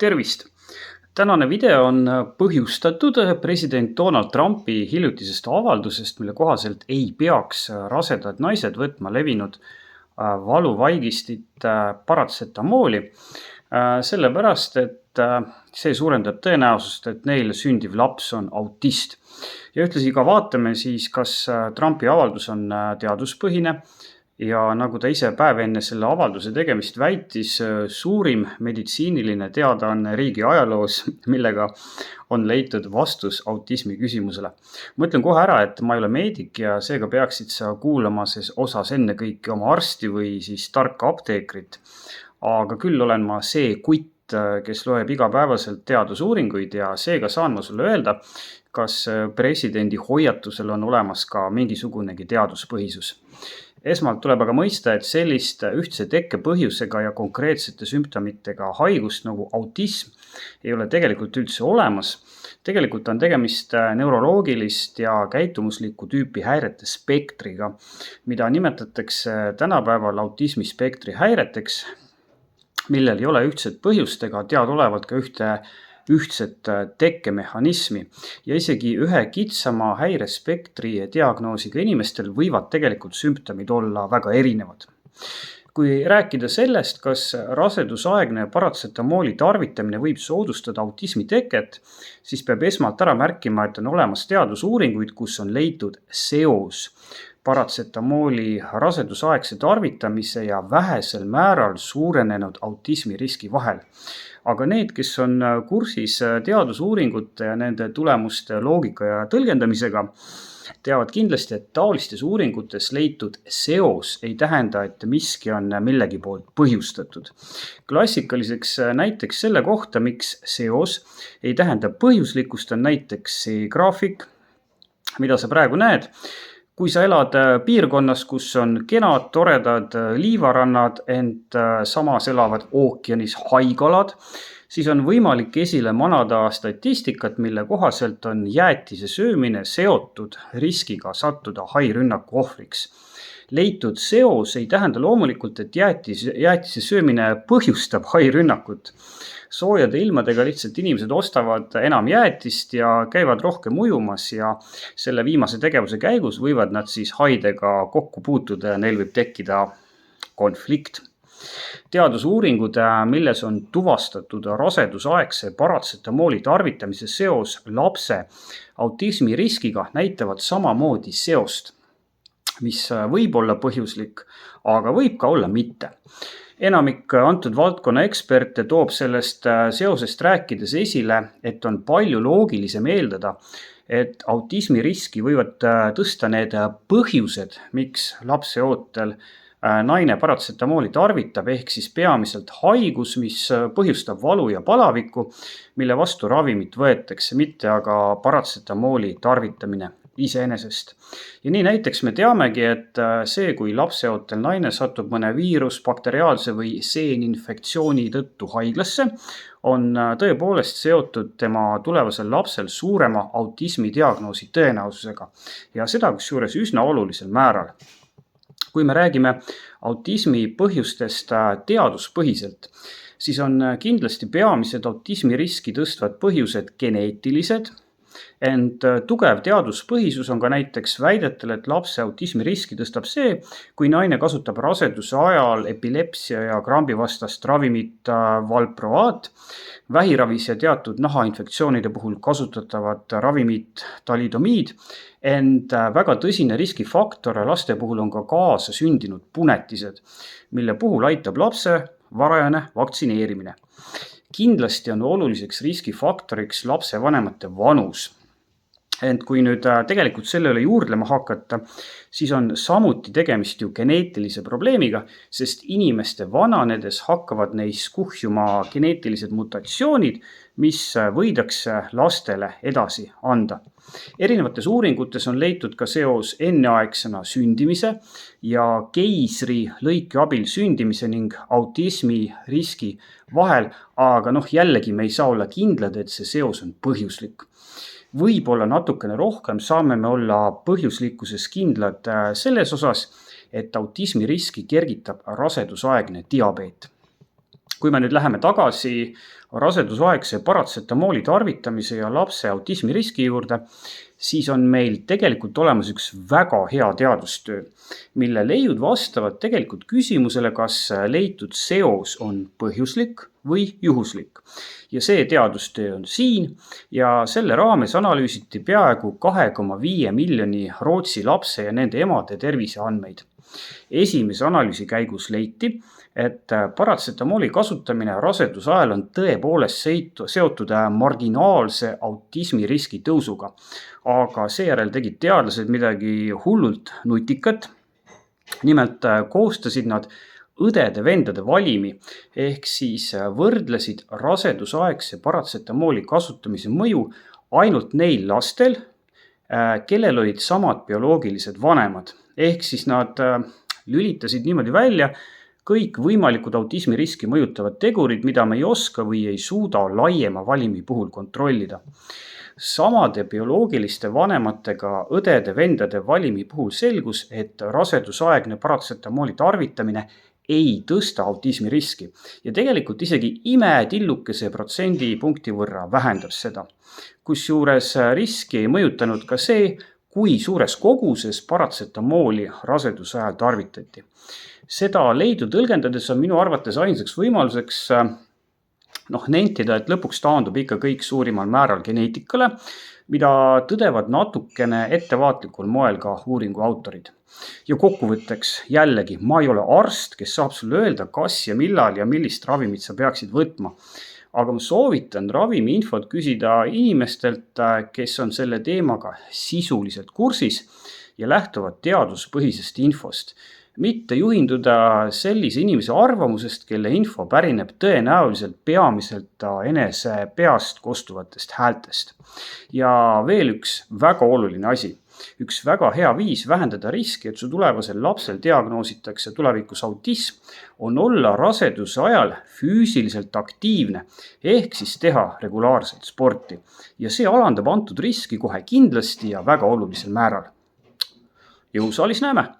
Tervist! Tänane video on põhjustatud president Donald Trumpi hiljutisest avaldusest, mille kohaselt ei peaks rasedad naised võtma levinud valuvaigistit paratsetamooli, sellepärast, et see suurendab tõenäosust, et neil sündiv laps on autist. Ja ühtlasi ka vaatame siis, kas Trumpi avaldus on teaduspõhine. Ja nagu ta ise päev enne selle avalduse tegemist väitis, suurim meditsiiniline teadaanne riigi ajaloos, millega on leitud vastus autismi küsimusele. Ma ütlen kohe ära, et ma ei ole meedik ja seega peaksid sa kuulama osas ennekõike oma arsti või siis tarka apteekrit. Aga küll olen ma see kutt, kes loeb igapäevaselt teadusuuringuid ja seega saan ma sulle öelda, kas presidendi hoiatusel on olemas ka mingisugunegi teaduspõhisus. Esmalt tuleb aga mõista, et sellist ühtse tekkepõhjusega ja konkreetsete sümptomitega haigust nagu autism ei ole tegelikult üldse olemas. Tegelikult on tegemist neuroloogilist ja käitumuslikku tüüpi häirete spektriga, mida nimetatakse tänapäeval autismi spektri häireteks, millel ei ole ühtset põhjust ega teadaolevalt ka ühtset tekkemehhanismi ja isegi ühe kitsama häirespektri diagnoosiga inimestel võivad tegelikult sümptomid olla väga erinevad. Kui rääkida sellest, kas rasedusaegne paratsetamooli tarvitamine võib soodustada autismi teket, siis peab esmalt ära märkima, et on olemas teadusuuringuid, kus on leitud seos paratsetamooli rasedusaegse tarvitamise ja vähesel määral suurenenud autismi riski vahel. Aga need, kes on kursis teadusuuringute ja nende tulemuste loogika ja tõlgendamisega, teavad kindlasti, et taolistes uuringutes leitud seos ei tähenda, et miski on millegi poolt põhjustatud. Klassikaliseks näiteks selle kohta, miks seos ei tähenda põhjuslikkust, on näiteks see graafik, mida sa praegu näed. Kui sa elad piirkonnas, kus on kenad, toredad liivarannad, ent samas elavad ookeanis haigalad, siis on võimalik esile manada statistikat, mille kohaselt on jäätise söömine seotud riskiga sattuda hairünnaku ohvriks. Leitud seos ei tähenda loomulikult, et jäätise söömine põhjustab hairünnakut. Soojade ilmadega lihtsalt inimesed ostavad enam jäätist ja käivad rohkem ujumas ja selle viimase tegevuse käigus võivad nad siis haidega kokku puutuda ja neil võib tekkida konflikt. Teadusuuringud, milles on tuvastatud rasedusaegse paratsetamooli tarvitamise seos lapse autismi riskiga, näitavad samamoodi seost, mis võib olla põhjuslik, aga võib ka olla mitte. Enamik antud valdkonna eksperte toob sellest seosest rääkides esile, et on palju loogilisem eeldada, et autismi riski võivad tõsta need põhjused, miks lapse ootel naine paratsetamooli tarvitab, ehk siis peamiselt haigus, mis põhjustab valu ja palavikku, mille vastu ravimit võetakse, mitte aga paratsetamooli tarvitamine iseenesest. Ja nii näiteks me teamegi, et see, kui lapseootel naine satub mõne viirus, bakteriaalse või seeninfektsiooni tõttu haiglasse, on tõepoolest seotud tema tulevasel lapsel suurema autismi diagnoosi tõenäosusega ja seda kusjuures üsna olulisel määral. Kui me räägime autismi põhjustest teaduspõhiselt, siis on kindlasti peamised autismi riski tõstvad põhjused geneetilised, ent tugev teaduspõhisus on ka näiteks väidetel, et lapse autismi riski tõstab see, kui naine kasutab raseduse ajal epilepsia ja krambivastast ravimit valproaat, vähiravis ja teatud nahainfektsioonide puhul kasutatavat ravimit talidomiid, ent väga tõsine riskifaktor laste puhul on ka kaasasündinud punetised, mille puhul aitab lapse varajane vaktsineerimine. Kindlasti on oluliseks riskifaktoriks lapsevanemate vanus. Ent kui nüüd tegelikult selle üle juurdlema hakata, siis on samuti tegemist ju geneetilise probleemiga, sest inimeste vananedes hakkavad neis kuhjuma geneetilised mutatsioonid, mis võidakse lastele edasi anda. Erinevates uuringutes on leitud ka seos enneaegsena sündimise ja keisri lõike abil sündimise ning autismi riski vahel, aga jällegi me ei saa olla kindlad, et see seos on põhjuslik. Võib-olla natukene rohkem saame me olla põhjuslikkuses kindlad selles osas, et autismi riski kergitab rasedusaegne diabeet. Kui me nüüd läheme tagasi rasedusaegse paratsetamooli tarvitamise ja lapse autismi riski juurde, siis on meil tegelikult olemas üks väga hea teadustöö, mille leiud vastavad tegelikult küsimusele, kas leitud seos on põhjuslik või juhuslik. Ja see teadustöö on siin ja selle raames analüüsiti peaaegu 2,5 miljoni Rootsi lapse ja nende emade terviseandmeid. Esimese analüüsi käigus leiti, et paratsetamooli kasutamine raseduse ajal on tõepoolest seotud marginaalse autismi riski tõusuga. Aga seejärel tegid teadlased midagi hullult nutikat. Nimelt koostasid nad õdede-vendade valimi ehk siis võrdlesid rasedusaegse paratsetamooli kasutamise mõju ainult neil lastel, kellel olid samad bioloogilised vanemad. Ehk siis nad lülitasid niimoodi välja kõik võimalikud autismi riski mõjutavad tegurid, mida me ei oska või ei suuda laiema valimi puhul kontrollida. Samade bioloogiliste vanematega õdede-vendade valimi puhul selgus, et rasedusaegne paratsetamooli tarvitamine ei tõsta autismi riski ja tegelikult isegi imetillukese protsendipunkti võrra vähendab seda. Kusjuures riski ei mõjutanud ka see, kui suures koguses paratsetamooli raseduse ajal tarvitati. Seda leidu tõlgendades on minu arvates ainsaks võimaluseks nentida, et lõpuks taandub ikka kõik suurimal määral geneetikale, mida tõdevad natukene ettevaatlikul moel ka uuringu autorid. Ja kokkuvõtteks jällegi, ma ei ole arst, kes saab sulle öelda, kas ja millal ja millist ravimit sa peaksid võtma. Aga ma soovitan ravimi infot küsida inimestelt, kes on selle teemaga sisuliselt kursis ja lähtuvad teaduspõhisest infost. Mitte juhinduda sellise inimese arvamusest, kelle info pärineb tõenäoliselt peamiselt enese peast kostuvatest häältest. Ja veel üks väga oluline asi. Üks väga hea viis vähendada riski, et su tulevasel lapsel diagnoositakse tulevikus autism, on olla raseduse ajal füüsiliselt aktiivne ehk siis teha regulaarselt sporti. Ja see alandab antud riski kohe kindlasti ja väga olulisel määral. Jõusaalis näeme!